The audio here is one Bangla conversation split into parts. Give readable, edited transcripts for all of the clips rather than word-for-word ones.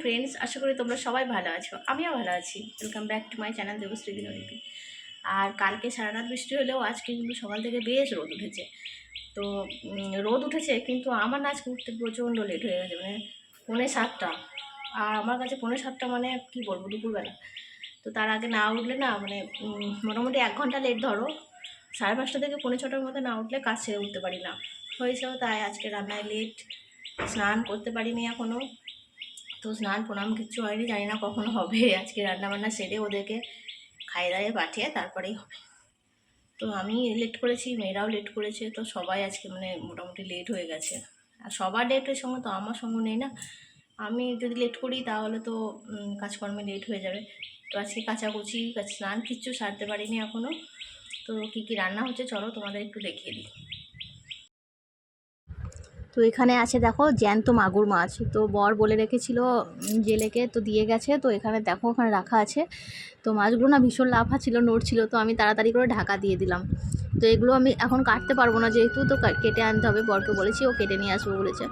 ফ্রেন্ডস, আশা করি তোমরা সবাই ভালো আছো। আমিও ভালো আছি। Welcome back to my channel Debashree Dinlipi. আর কালকে সারা রাত বৃষ্টি হলেও আজকে কিন্তু সকাল থেকে বেশ রোদ উঠেছে। তো রোদ উঠেছে, কিন্তু আমার না আজকে উঠতে প্রচণ্ড লেট হয়ে গেছে, মানে 6:45। আর আমার কাছে 6:45 মানে কী বলবো, দুপুরবেলা। তো তার আগে না উঠলে না, মানে মোটামুটি 1 ঘন্টা লেট ধরো। 5:30 থেকে 6:45 মধ্যে না উঠলে কাজ ছেড়ে উঠতে পারি না। হয়েছেও তাই, আজকে রান্নায় লেট, স্নান করতে পারিনি এখনও। তো স্নান প্রণাম কিচ্ছু হয়নি, জানি না কখনো হবে। আজকে রান্নাবান্না সেরে ওদেরকে খাইয়ে দাইয়ে পাঠিয়ে তারপরেই হবে। তো আমি লেট করেছি, মেয়েরাও লেট করেছে, তো সবাই আজকে মানে মোটামুটি লেট হয়ে গেছে। আর সবার লেটের সঙ্গে তো আমার সঙ্গে নেই না। আমি যদি লেট করি তাহলে তো কাজকর্মে লেট হয়ে যাবে। তো আজকে কাচাকুচি স্নান কিচ্ছু সারতে পারিনি এখনও। তো কী কী রান্না হচ্ছে চলো তোমাদের একটু দেখিয়ে দিই। তো এখানে আছে দেখো জ্যান্ত মাগুর মাছ। তো বর বলে রেখেছিল জেলেকে, তো দিয়ে গেছে। তো এখানে দেখো ওখানে রাখা আছে। তো মাছগুলো না ভীষণ লাফা ছিল, নড়ছিল। তো আমি তাড়াতাড়ি করে ঢাকা দিয়ে দিলাম। তো এগুলো আমি এখন কাটতে পারবো না যেহেতু, তো কেটে আনতে হবে। বরকে বলেছি, ও কেটে নিয়ে আসবো বলেছে।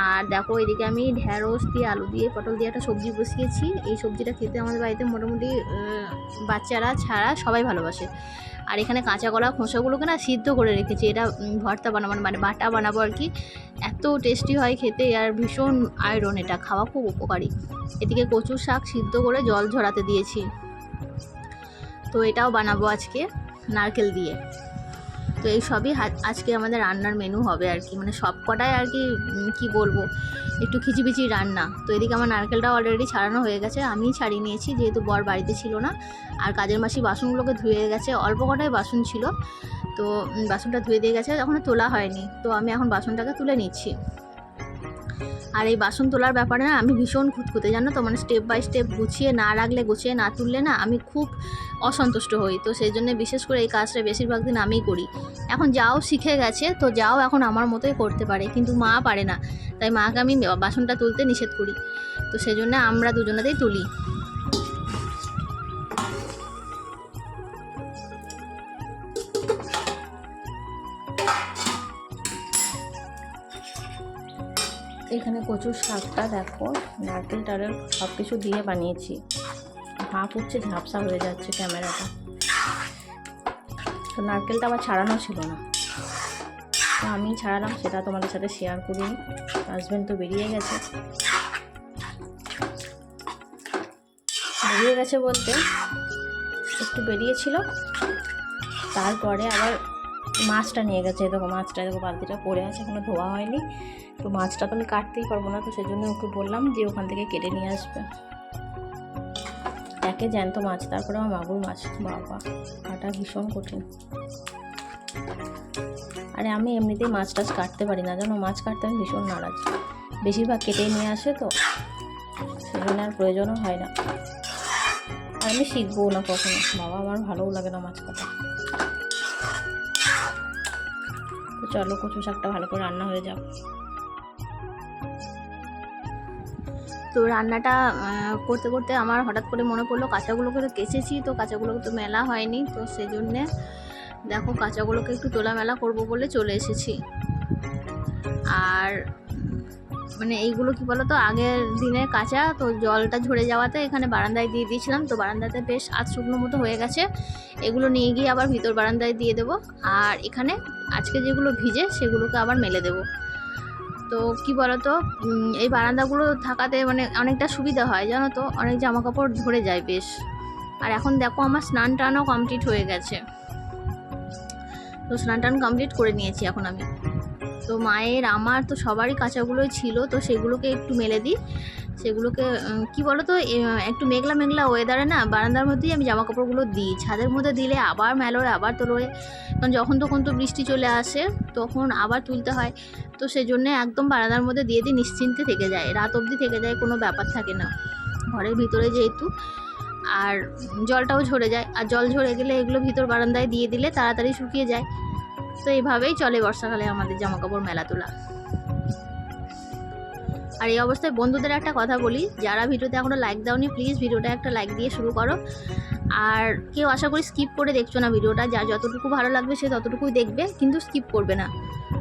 আর দেখো এদিকে আমি ঢ্যাঁড়স দিয়ে, আলু দিয়ে, পটল দিয়ে একটা সবজি বসিয়েছি। এই সবজিটা খেতে আমাদের বাড়িতে মোটামুটি বাচ্চারা ছাড়া সবাই ভালোবাসে। আর এখানে কাঁচা কলা খোসাগুলোকে না সিদ্ধ করে রেখেছি, এটা ভর্তা বানাবো, মানে বাটা বানাবো আর কি। এত টেস্টি হয় খেতে, আর ভীষণ আয়রন, এটা খাওয়া খুব উপকারী। এদিকে কচুর শাক সিদ্ধ করে জল ঝরাতে দিয়েছি। তো এটাও বানাবো আজকে নারকেল দিয়ে। তো এই সবই আজকে আমাদের রান্নার মেনু হবে আর কি, মানে সব কটাই আর কি, কি বলবো, একটু খিচিবিচি রান্না। তো এদিকে আমার নারকেলটা অলরেডি ছাড়ানো হয়ে গেছে, আমিই ছাড়িয়ে নিয়েছি যেহেতু বর বাড়িতে ছিল না। আর কাজের মাসি বাসনগুলোকে ধুয়ে গেছে, অল্প কটাই বাসন ছিল। তো বাসনটা ধুয়ে দিয়ে গেছে, এখনও তোলা হয়নি। তো আমি এখন বাসনটাকে তুলে নিচ্ছি। আর এই বাসন তোলার ব্যাপারে না আমি ভীষণ খুঁতখুঁতে, জানো তো, মানে স্টেপ বাই স্টেপ গুছিয়ে না রাখলে, গুছিয়ে না তুললে না আমি খুব অসন্তুষ্ট হই। তো সেই জন্য বিশেষ করে এই কাজটা বেশিরভাগ দিন আমিই করি। এখন যাও শিখে গেছে, তো যাও এখন আমার মতোই করতে পারে, কিন্তু মা পারে না। তাই মাকে আমি বাসনটা তুলতে নিষেধ করি। তো সেই জন্য আমরা দুজনেতেই তুলি। এখানে কচুর শাকটা দেখো নারকেল টারেল সব কিছু দিয়ে বানিয়েছি। ভাপ উঠছে, ঝাপসা হয়ে যাচ্ছে ক্যামেরাটা। তো নারকেলটা আবার ছাড়ানো ছিল না, তো আমি ছাড়ালাম, সেটা তোমাদের সাথে শেয়ার করিনি। হাজব্যান্ড তো বেরিয়ে গেছে বলতে একটু বেরিয়েছিল, তারপরে আবার মাছটা নিয়ে গেছে। দেখো মাছটা, দেখো বালতিটা পড়ে আছে, এখনো ধোয়া হয়নি। তো মাছটা তো আমি কাটতেই পারবো না, তো সেই জন্য ওকে বললাম যে ওখান থেকে কেটে নিয়ে আসবে। একে জ্যান্ত মাছ, তারপরে আমার মাগুর মাছ, বাবা কাটা ভীষণ কঠিন। আরে আমি এমনিতেই মাছ টাছ কাটতে পারি না, জানো, মাছ কাটতে আমি ভীষণ নারাজ। বেশিরভাগ কেটেই নিয়ে আসে, তো সেই জন্য আর প্রয়োজনও হয় না। আর আমি শিখবো না কখনো, বাবা আমার ভালোও লাগে না মাছ কাটা। তো চলো কচু শাকটা ভালো করে রান্না হয়ে যাক। তো রান্নাটা করতে করতে আমার হঠাৎ করে মনে পড়লো কাঁচাগুলোকে তো কেচেছি, তো কাঁচাগুলোকে তো মেলা হয়নি। তো সেই জন্যে দেখো কাঁচাগুলোকে একটু তোলা মেলা করবো বলে চলে এসেছি। আর মানে এইগুলো কি বলো তো, আগের দিনের কাঁচা, তো জলটা ঝরে যাওয়াতে এখানে বারান্দায় দিয়ে দিয়েছিলাম। তো বারান্দাতে বেশ আধ শুকনো মতো হয়ে গেছে। এগুলো নিয়ে গিয়ে আবার ভিতর বারান্দায় দিয়ে দেবো। আর এখানে আজকে যেগুলো ভিজে সেগুলোকে আবার মেলে দেবো। তো কি বলতো, এই বারান্দাগুলো থাকাতে মানে অনেকটা সুবিধা হয়, জানো তো, অনেক জামা কাপড় ধরে যায় বেশ। আর এখন দেখো আমার স্নান টানও কমপ্লিট হয়ে গেছে। তো স্নান টান কমপ্লিট করে নিয়েছি এখন আমি। তো মায়ের, আমার, তো সবারই কাঁচাগুলোই ছিল, তো সেগুলোকে একটু মেলে দিই। সেগুলোকে কি বলো তো, একটু মেঘলা মেঘলা ওয়েদারে না বারান্দার মধ্যেই আমি জামা কাপড়গুলো দিই। ছাদের মধ্যে দিলে আবার মেলোয়, আবার তোলোয়, কারণ যখন তখন তো বৃষ্টি চলে আসে, তখন আবার তুলতে হয়। তো সেই জন্য একদম বারান্দার মধ্যে দিয়ে দিই, নিশ্চিন্তে থেকে যায়, রাত অবধি থেকে যায়, কোনো ব্যাপার থাকে না ঘরের ভিতরে যেহেতু। আর জলটাও ঝরে যায়, আর জল ঝরে গেলে এগুলো ভিতর বারান্দায় দিয়ে দিলে তাড়াতাড়ি শুকিয়ে যায়। তো এইভাবেই চলে বর্ষাকালে আমাদের জামা কাপড় মেলা তোলা। আর এই অবস্থায় বন্ধুদের একটা কথা বলি, যারা ভিডিওতে এখনও লাইক দাওনি প্লিজ ভিডিওটা একটা লাইক দিয়ে শুরু করো। আর কেউ আশা করি স্কিপ করে দেখছো না ভিডিওটা, যা যতটুকু ভালো লাগবে সে ততটুকুই দেখবে, কিন্তু স্কিপ করবে না।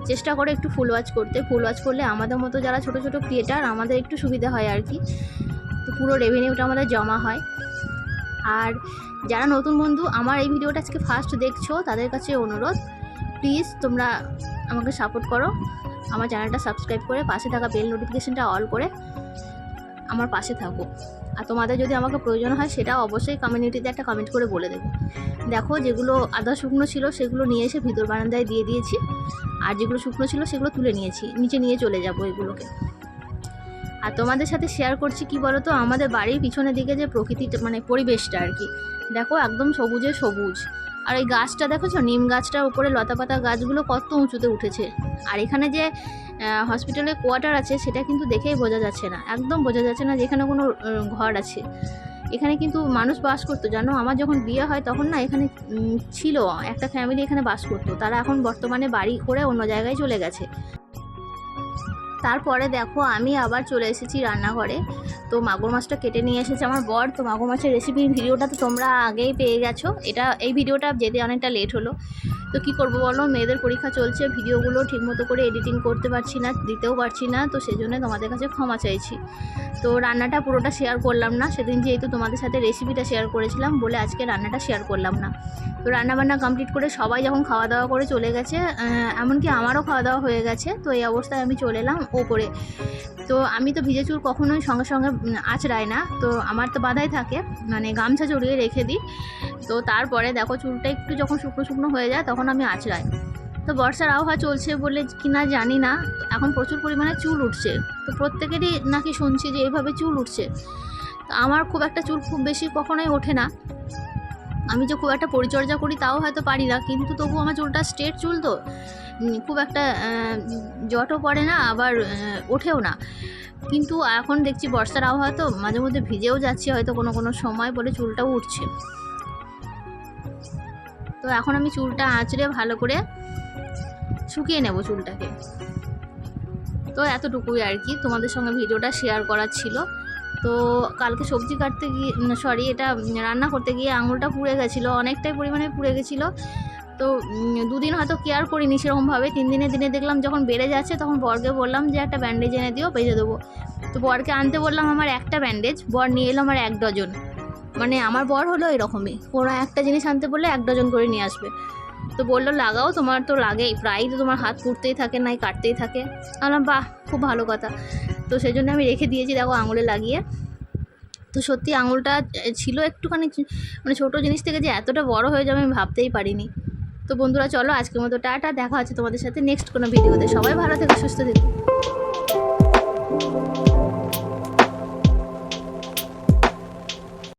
চেষ্টা করে একটু ফুল ওয়াচ করতে। ফুল ওয়াচ করলে আমাদের মতো যারা ছোট ছোট ক্রিয়েটার, আমাদের একটু সুবিধা হয় আর কি। পুরো রেভিনিউটা আমাদের জমা হয়। আর যারা নতুন বন্ধু আমার এই ভিডিওটা আজকে ফার্স্ট দেখছো তাদের কাছে অনুরোধ, প্লিজ তোমরা আমাকে সাপোর্ট করো, আমার চ্যানেলটা সাবস্ক্রাইব করে পাশে থাকা বেল নোটিফিকেশানটা অল করে আমার পাশে থাকো। আর তোমাদের যদি আমাকে প্রয়োজন হয় সেটা অবশ্যই কমিউনিটিতে একটা কমেন্ট করে বলে দেবে। দেখো যেগুলো আদা শুকনো ছিল সেগুলো নিয়ে এসে ভিতর বারান্দায় দিয়ে দিয়েছি, আর যেগুলো শুকনো ছিল সেগুলো তুলে নিয়েছি, নিচে নিয়ে চলে যাবো এগুলোকে। আর তোমাদের সাথে শেয়ার করছি কি বলো তো, আমাদের বাড়ির পিছনের দিকে যে প্রকৃতিটা মানে পরিবেশটা আর কি, দেখো একদম সবুজে সবুজ। আর এই গাছটা দেখেছো, নিম গাছটার উপরে লতাপাতা গাছগুলো কত উঁচুতে উঠেছে। আর এখানে যে হসপিটালে কোয়ার্টার আছে সেটা কিন্তু দেখেই বোঝা যাচ্ছে না, একদম বোঝা যাচ্ছে না যে এখানে কোনো ঘর আছে। এখানে কিন্তু মানুষ বাস করতো জানো, আমার যখন বিয়ে হয় তখন না এখানে ছিল একটা ফ্যামিলি এখানে বাস করতো, তারা এখন বর্তমানে বাড়ি করে অন্য জায়গায় চলে গেছে। তারপরে দেখো আমি আবার চলে এসেছি রান্নাঘরে। তো মাগুর মাছটা কেটে নিয়ে এসেছে আমার বর। তো মাগুর মাছের রেসিপির ভিডিওটা তো তোমরা আগেই পেয়ে গেছো, এই ভিডিওটা যেতে অনেকটা লেট হলো। তো কি করব বলো, মেয়েদের পরীক্ষা চলছে, ভিডিওগুলো ঠিকমতো করে এডিটিং করতে পারছি না, দিতেও পারছি না, তো সেই জন্য তোমাদের কাছে ক্ষমা চাইছি। তো রান্নাটা পুরোটা শেয়ার করলাম না, সেদিন যেহেতু তোমাদের সাথে রেসিপিটা শেয়ার করেছিলাম বলে আজকে রান্নাটা শেয়ার করলাম না। তো রান্নাবান্না কমপ্লিট করে সবাই যখন খাওয়া দাওয়া করে চলে গেছে, এমনকি আমারও খাওয়া দাওয়া হয়ে গেছে, তো এই অবস্থায় আমি চলে এলাম ওপরে। তো আমি তো ভিজে চুল কখনোই সঙ্গে সঙ্গে আঁচড়াই না, তো আমার তো বাঁধাই থাকে, মানে গামছা জড়িয়ে রেখে দিই। তো তারপরে দেখো চুলটা একটু যখন শুকনো শুকনো হয়ে যায় তখন আমি আঁচড়াই। তো বর্ষার আবহাওয়া চলছে বলে কিনা জানি না, এখন প্রচুর পরিমাণে চুল উঠছে। তো প্রত্যেকেরই নাকি শুনছি যে এইভাবে চুল উঠছে। তো আমার খুব একটা চুল খুব বেশি কখনোই ওঠে না, আমি যে খুব একটা পরিচর্যা করি তাও হয়তো পারি না, কিন্তু তবু আমার চুলটা স্ট্রেট চুল তো খুব একটা জটও পড়ে না, আবার ওঠেও না। কিন্তু এখন দেখছি বর্ষার আবহাওয়া তো মাঝে মধ্যে ভিজেও যাচ্ছি হয়তো কোনো কোনো সময়, বলে চুলটাও উঠছে। তো এখন আমি চুলটা আঁচড়ে ভালো করে শুকিয়ে নেব চুলটাকে। তো এতটুকুই আর কি তোমাদের সঙ্গে ভিডিওটা শেয়ার করার ছিল। তো কালকে সবজি কাটতে গিয়ে এটা রান্না করতে গিয়ে আঙুলটা পুড়ে গেছিলো, অনেকটাই পরিমাণে পুড়ে গেছিলো। তো দুদিন হয়তো কেয়ার করিনি সেরকমভাবে, 3 দিনে দেখলাম যখন বেড়ে যাচ্ছে তখন বরকে বললাম যে একটা ব্যান্ডেজ এনে দিও, বেঁধে দেবো। তো বরকে আনতে বললাম আমার একটা ব্যান্ডেজ, বর নিয়ে এলো আমার 1 ডজন। মানে আমার বর হলো এরকমই, ওরা একটা জিনিস আনতে বললে 1 ডজন করে নিয়ে আসবে। তো বললো লাগাও, তোমার তো লাগেই, প্রায়ই তো তোমার হাত পুড়তেই থাকে, নাই কাটতেই থাকে। বললাম বাহ, খুব ভালো কথা। তো সেই জন্য আমি রেখে দিয়েছি দেখো আঙুলে লাগিয়ে। তো সত্যি আঙুলটা ছিল একটুখানি মানে ছোটো জিনিস থেকে যে এতটা বড় হয়ে যাবে আমি ভাবতেই পারিনি। তো বন্ধুরা চলো আজকের মতো টাটা, দেখা হচ্ছে তোমাদের সাথে নেক্সট কোনো ভিডিওতে। সবাই ভালো থেকো, সুস্থ থেকো।